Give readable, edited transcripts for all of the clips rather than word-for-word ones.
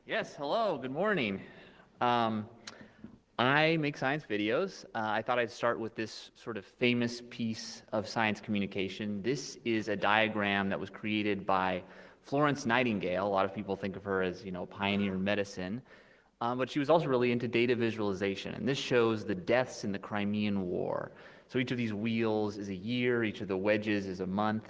Yes, hello, good morning. Um, I make science videos. I thought I'd start with this sort of famous piece of science communication. This is a diagram that was created by Florence Nightingale. A lot of people think of her as, pioneer in medicine. But she was also really into data visualization. And this shows the deaths in the Crimean War. So each of these wheels is a year, each of the wedges is a month.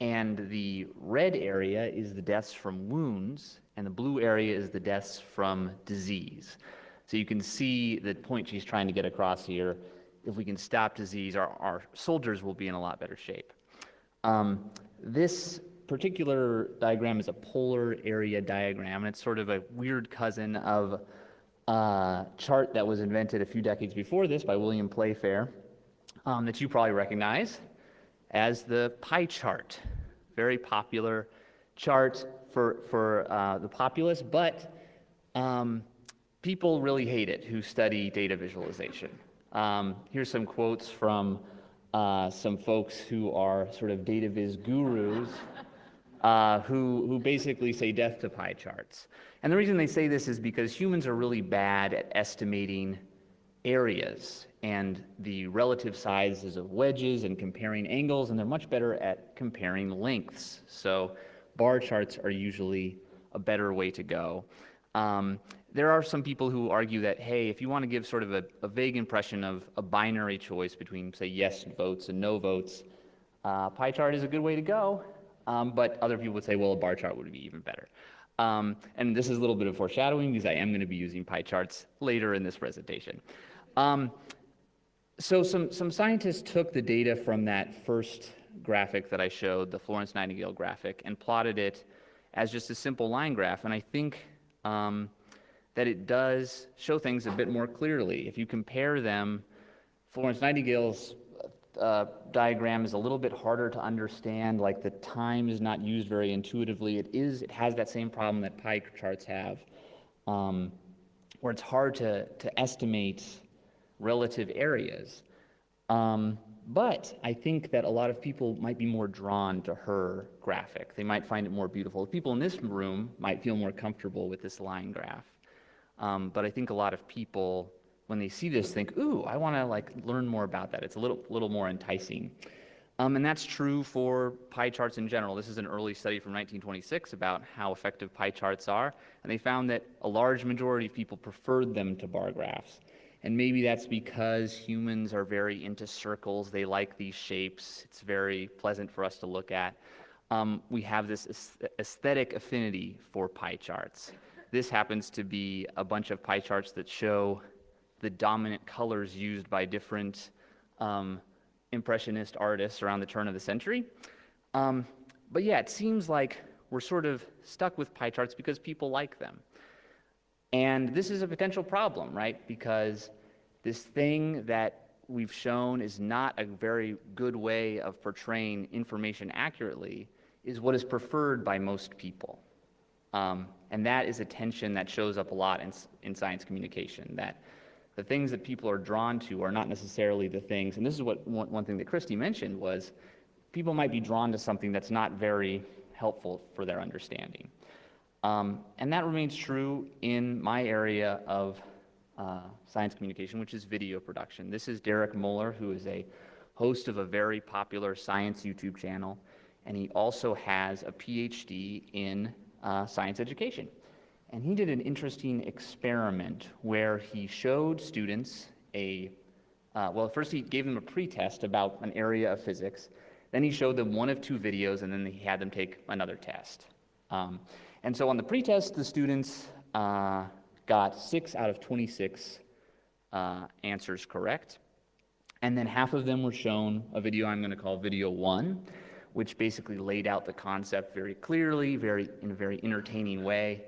And the red area is the deaths from wounds, and the blue area is the deaths from disease. So you can see the point she's trying to get across here. If we can stop disease, our soldiers will be in a lot better shape. This particular diagram is a polar area diagram, and it's sort of a weird cousin of a chart that was invented a few decades before this by William Playfair, that you probably recognize as the pie chart. Very popular chart for the populace, but people really hate it who study data visualization. Here's some quotes from some folks who are sort of data viz gurus who basically say death to pie charts. And the reason they say this is because humans are really bad at estimating areas and the relative sizes of wedges and comparing angles, and they're much better at comparing lengths. So bar charts are usually a better way to go. There are some people who argue that, hey, if you want to give sort of a vague impression of a binary choice between, say, yes votes and no votes, pie chart is a good way to go. But other people would say, well, a bar chart would be even better. And this is a little bit of foreshadowing because I am going to be using pie charts later in this presentation. So some scientists took the data from that first graphic that I showed, the Florence Nightingale graphic, and plotted it as just a simple line graph. And I think that it does show things a bit more clearly. If you compare them, Florence Nightingale's diagram is a little bit harder to understand, like the time is not used very intuitively. It has that same problem that pie charts have, where it's hard to estimate relative areas. But I think that a lot of people might be more drawn to her graphic. They might find it more beautiful. People in this room might feel more comfortable with this line graph. But I think a lot of people, when they see this, think, ooh, I want to learn more about that. It's a little more enticing. And that's true for pie charts in general. This is an early study from 1926 about how effective pie charts are, and they found that a large majority of people preferred them to bar graphs. And maybe that's because humans are very into circles. They like these shapes. It's very pleasant for us to look at. We have this aesthetic affinity for pie charts. This happens to be a bunch of pie charts that show the dominant colors used by different impressionist artists around the turn of the century. But yeah, it seems like we're sort of stuck with pie charts because people like them. And this is a potential problem, right? Because this thing that we've shown is not a very good way of portraying information accurately is what is preferred by most people. And that is a tension that shows up a lot in science communication, that the things that people are drawn to are not necessarily the things, and this is what one thing that Christy mentioned was, people might be drawn to something that's not very helpful for their understanding. And that remains true in my area of science communication, which is video production. This is Derek Muller, who is a host of a very popular science YouTube channel, and he also has a PhD in science education. And he did an interesting experiment where he showed students first he gave them a pretest about an area of physics, then he showed them one of two videos, and then he had them take another test. And so on the pretest, the students got 6 out of 26 answers correct. And then half of them were shown a video I'm going to call video 1, which basically laid out the concept very clearly, in a very entertaining way.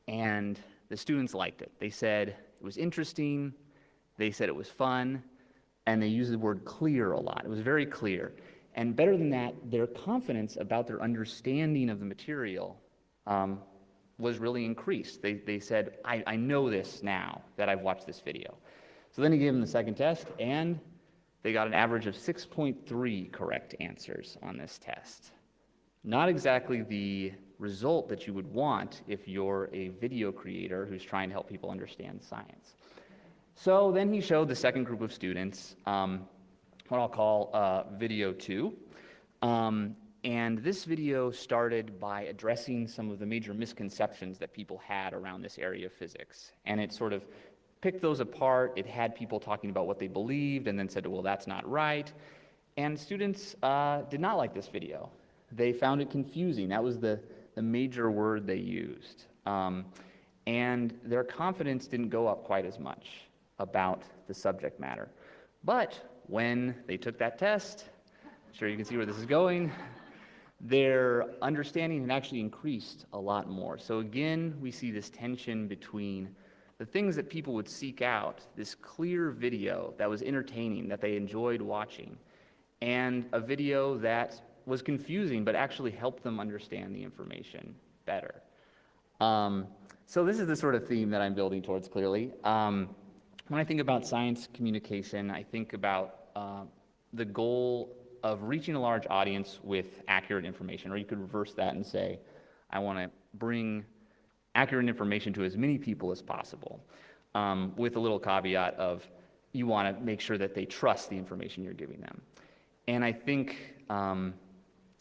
And the students liked it. They said it was interesting, they said it was fun, and they used the word clear a lot. It was very clear. And better than that, their confidence about their understanding of the material was really increased. They said, I know this now that I've watched this video. So then he gave them the second test, and they got an average of 6.3 correct answers on this test. Not exactly the result that you would want if you're a video creator who's trying to help people understand science. So then he showed the second group of students what I'll call video 2. And this video started by addressing some of the major misconceptions that people had around this area of physics. And it sort of picked those apart. It had people talking about what they believed and then said, well, that's not right. And students did not like this video. They found it confusing. That was the major word they used. And their confidence didn't go up quite as much about the subject matter. But when they took that test, I'm sure you can see where this is going, their understanding had actually increased a lot more. So again, we see this tension between the things that people would seek out, this clear video that was entertaining, that they enjoyed watching, and a video that was confusing but actually helped them understand the information better. So this is the sort of theme that I'm building towards clearly. When I think about science communication, I think about the goal of reaching a large audience with accurate information, or you could reverse that and say, I want to bring accurate information to as many people as possible, with a little caveat of you want to make sure that they trust the information you're giving them. And I think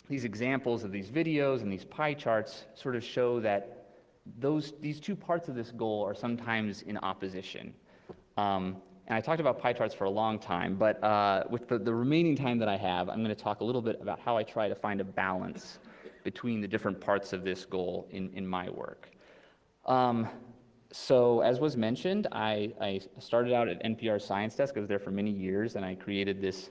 these examples of these videos and these pie charts sort of show that these two parts of this goal are sometimes in opposition. And I talked about pie charts for a long time, but with the remaining time that I have, I'm going to talk a little bit about how I try to find a balance between the different parts of this goal in my work. So as was mentioned, I started out at NPR's Science Desk. I was there for many years, and I created this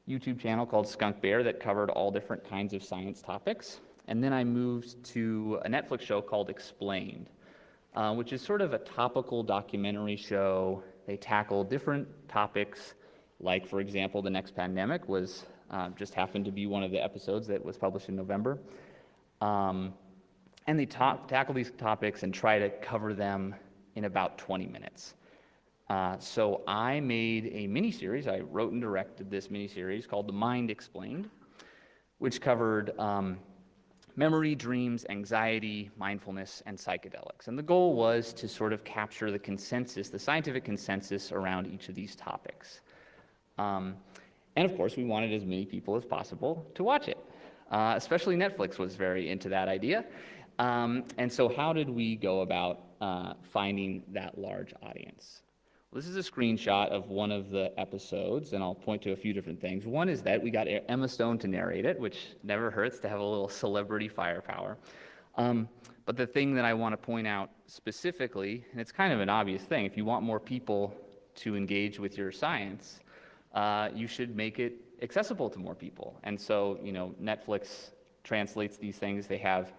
YouTube channel called Skunk Bear that covered all different kinds of science topics. And then I moved to a Netflix show called Explained, which is sort of a topical documentary show. They tackle different topics, like, for example, the next pandemic was just happened to be one of the episodes that was published in November. And they tackle these topics and try to cover them in about 20 minutes. So I made a mini-series. I wrote and directed this mini-series called The Mind Explained, which covered memory, dreams, anxiety, mindfulness, and psychedelics. And the goal was to sort of capture the consensus, the scientific consensus around each of these topics. And of course, we wanted as many people as possible to watch it. Especially Netflix was very into that idea. And so how did we go about finding that large audience? Well, this is a screenshot of one of the episodes, and I'll point to a few different things. One is that we got Emma Stone to narrate it, which never hurts to have a little celebrity firepower. But the thing that I want to point out specifically, and it's kind of an obvious thing, if you want more people to engage with your science, you should make it accessible to more people. And so, Netflix translates these things. They have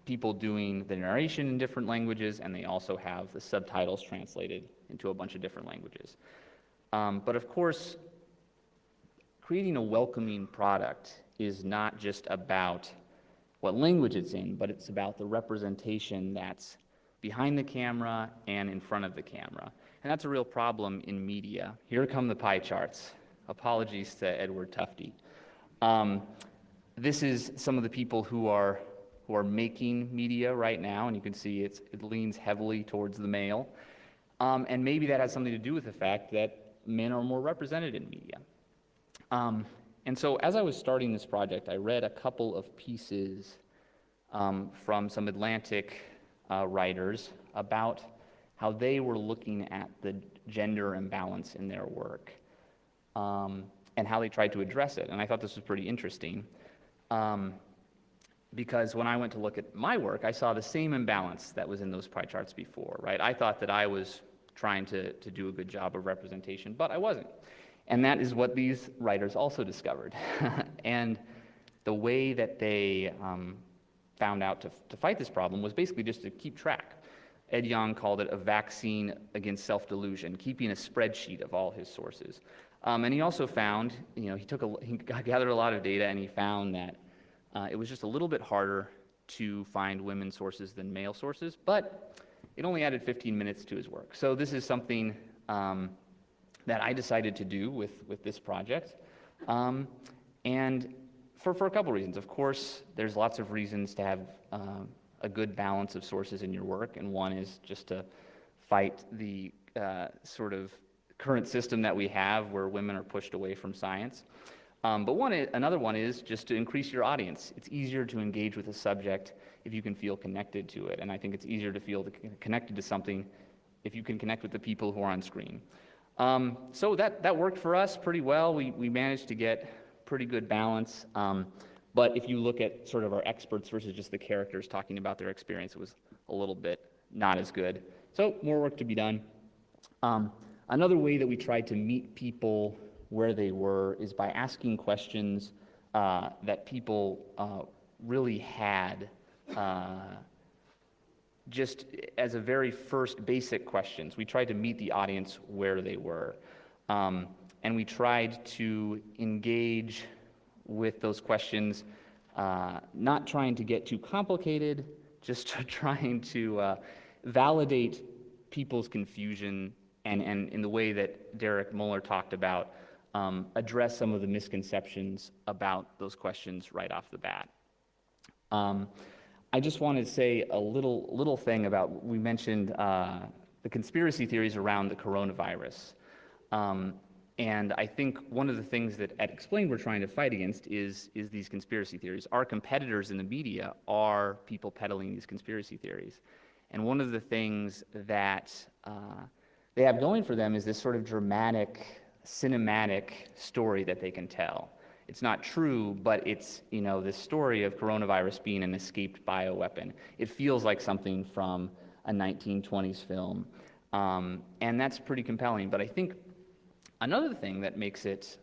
people doing the narration in different languages, and they also have the subtitles translated into a bunch of different languages. But of course, creating a welcoming product is not just about what language it's in, but it's about the representation that's behind the camera and in front of the camera. And that's a real problem in media. Here come the pie charts. Apologies to Edward Tufte. This is some of the people who are making media right now, and you can see it leans heavily towards the male. And maybe that has something to do with the fact that men are more represented in media. And so as I was starting this project, I read a couple of pieces from some Atlantic writers about how they were looking at the gender imbalance in their work and how they tried to address it. And I thought this was pretty interesting. Because when I went to look at my work, I saw the same imbalance that was in those pie charts before, right? I thought that I was trying to do a good job of representation, but I wasn't. And that is what these writers also discovered. And the way that they found out to fight this problem was basically just to keep track. Ed Yong called it a vaccine against self-delusion, keeping a spreadsheet of all his sources. And he also found, he gathered a lot of data, and he found that it was just a little bit harder to find women's sources than male sources, but it only added 15 minutes to his work. So this is something that I decided to do with this project. And For a couple reasons. Of course, there's lots of reasons to have a good balance of sources in your work, and one is just to fight the sort of current system that we have where women are pushed away from science. But another one is just to increase your audience. It's easier to engage with a subject if you can feel connected to it, and I think it's easier to feel connected to something if you can connect with the people who are on screen. So that worked for us pretty well. We managed to get pretty good balance, but if you look at sort of our experts versus just the characters talking about their experience, it was a little bit not as good. So more work to be done. Another way that we tried to meet people where they were is by asking questions that people really had just as a very first basic questions. We tried to meet the audience where they were. And we tried to engage with those questions, not trying to get too complicated, just trying to validate people's confusion and in the way that Derek Muller talked about, address some of the misconceptions about those questions right off the bat. I just wanted to say a little thing about, we mentioned the conspiracy theories around the coronavirus. And I think one of the things that at Explained we're trying to fight against is these conspiracy theories. Our competitors in the media are people peddling these conspiracy theories. And one of the things that they have going for them is this sort of dramatic, cinematic story that they can tell. It's not true, but it's, this story of coronavirus being an escaped bioweapon. It feels like something from a 1920s film, and that's pretty compelling. But I think another thing that makes it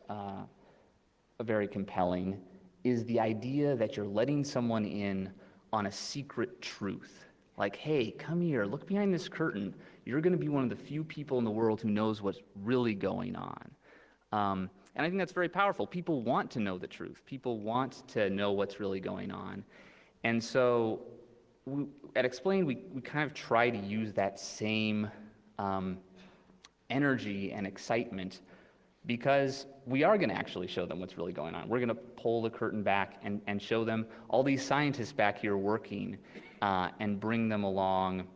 very compelling is the idea that you're letting someone in on a secret truth. Like, hey, come here, look behind this curtain. You're going to be one of the few people in the world who knows what's really going on. And I think that's very powerful. People want to know the truth. People want to know what's really going on. And so at Explained, we kind of try to use that same energy and excitement, because we are going to actually show them what's really going on. We're going to pull the curtain back and show them all these scientists back here working and bring them along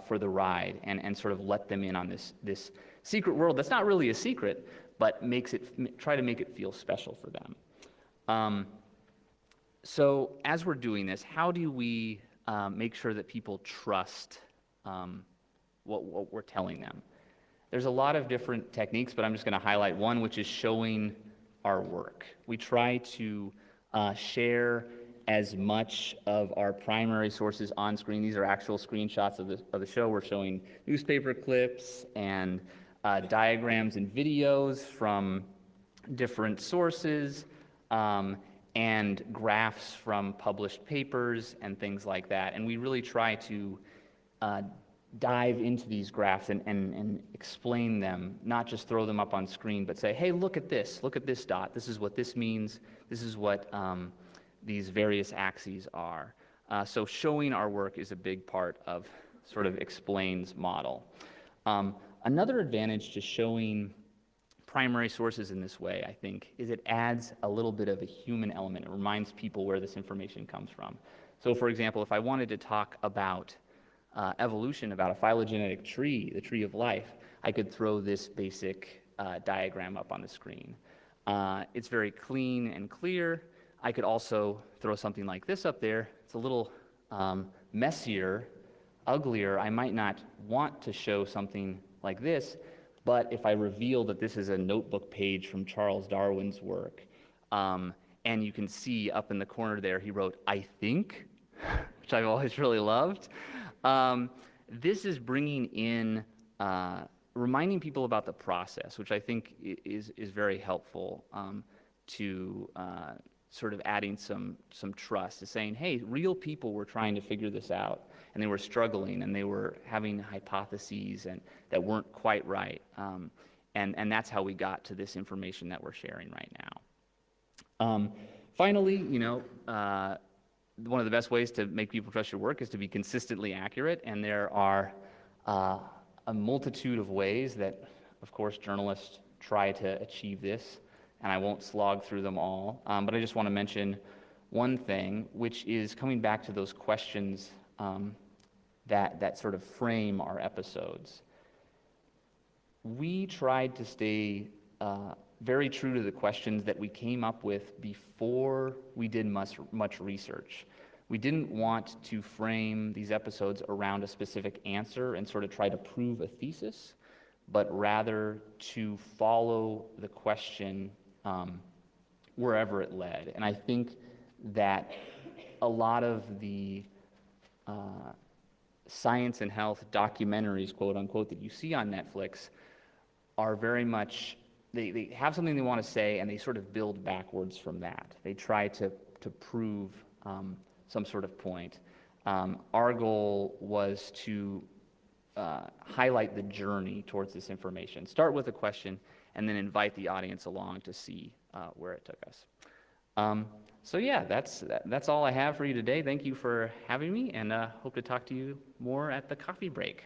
for the ride and sort of let them in on this secret world that's not really a secret, but try to make it feel special for them. So as we're doing this, how do we make sure that people trust what we're telling them? There's a lot of different techniques, but I'm just going to highlight one, which is showing our work. We try to share as much of our primary sources on screen. These are actual screenshots of the show. We're showing newspaper clips and diagrams and videos from different sources, and graphs from published papers and things like that. And we really try to dive into these graphs and explain them, not just throw them up on screen, but say, hey, look at this dot, this is what this means, this is what these various axes are. So showing our work is a big part of sort of Explained's model. Another advantage to showing primary sources in this way, I think, is it adds a little bit of a human element. It reminds people where this information comes from. So for example, if I wanted to talk about evolution, about a phylogenetic tree, the tree of life, I could throw this basic diagram up on the screen. It's very clean and clear. I could also throw something like this up there. It's a little messier, uglier. I might not want to show something like this, but if I reveal that this is a notebook page from Charles Darwin's work, and you can see up in the corner there, he wrote, I think, which I've always really loved. This is bringing in, reminding people about the process, which I think is very helpful to sort of adding some trust, to saying, hey, real people were trying to figure this out, and they were struggling, and they were having hypotheses and that weren't quite right, and that's how we got to this information that we're sharing right now. Finally, one of the best ways to make people trust your work is to be consistently accurate, and there are a multitude of ways that, of course, journalists try to achieve this. and I won't slog through them all, but I just want to mention one thing, which is coming back to those questions that sort of frame our episodes. We tried to stay very true to the questions that we came up with before we did much research. We didn't want to frame these episodes around a specific answer and sort of try to prove a thesis, but rather to follow the question wherever it led. And I think that a lot of the science and health documentaries, quote unquote, that you see on Netflix are very much, they have something they want to say and they sort of build backwards from that. They try to prove some sort of point. Our goal was to highlight the journey towards this information. Start with a question and then invite the audience along to see where it took us. So yeah, that's all I have for you today. Thank you for having me, and hope to talk to you more at the coffee break.